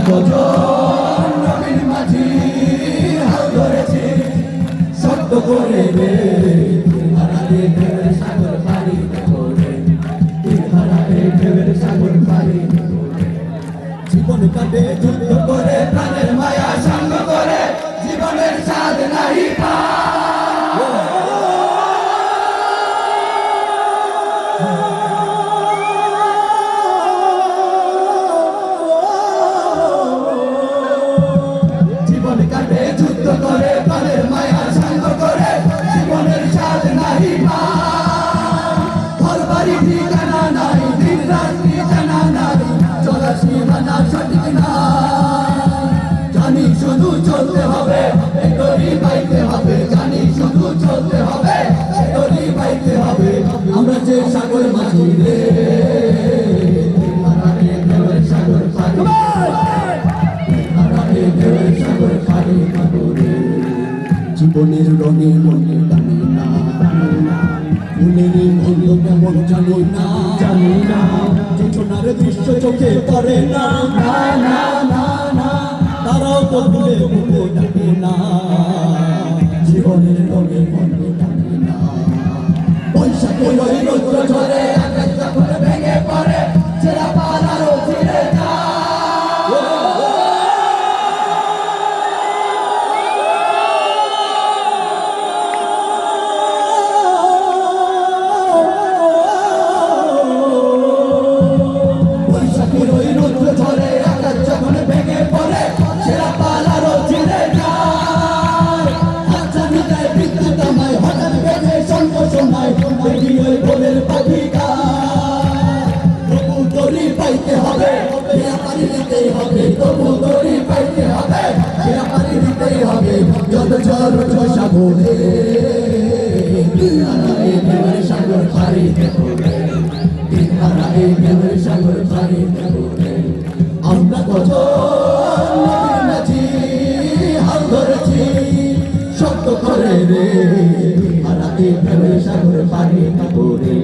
কজন নবীর মাঝি হাল ধরেছি শক্ত করে রে হারাতে ঢেউয়ের সাগর পাড়ি করে হারাতে ঢেউয়ের সাগর পাড়ি করে জীবন কাটে যুদ্ধ করে প্রাণের মায়া সঙ্গ করে জীবনের স্বাদ নাহি পা যুদ্ধ করে প্রাণের মায়া সঙ্গ করে জীবনের স্বাদ নাহি ঘর বাড়ি ঠিকানা নাই দিন রাত্রি জানা নাই চলার সীমানা সঠিক না জানি শুধু চলতে হবে দড়ি বাইতে হবে জানি শুধু চলতে হবে দড়ি বাইতে হবে আমরা যে সাগর মাঝি রে সাগর পারি সাগর পারি জীবনের রঙে রঙে জানি না ফুলের মূল্য কেমন জানি না যোজনার দৃশ্য চোখে পড়ে না তারাও তো ভুলে ভুলে ডাকে না জীবনের রঙে রঙে জানি না বৈশাখে ওই রৌদ্র ঝরে আকাশ যখন ভেঙে পড়ে ছেঁড়া পালারও ছিঁড়ে যায় পাইতে হবে পানি দিতেই হবে তবু দড়ি পাইতে হবে পানি দিতেই হবে যত জল সাগরে সাগর পাড়িতে হবে সাগর পাড়িতে হবে আমরা কত হাল ধরেছি শক্ত করে রে সাগর পাড়িতে করে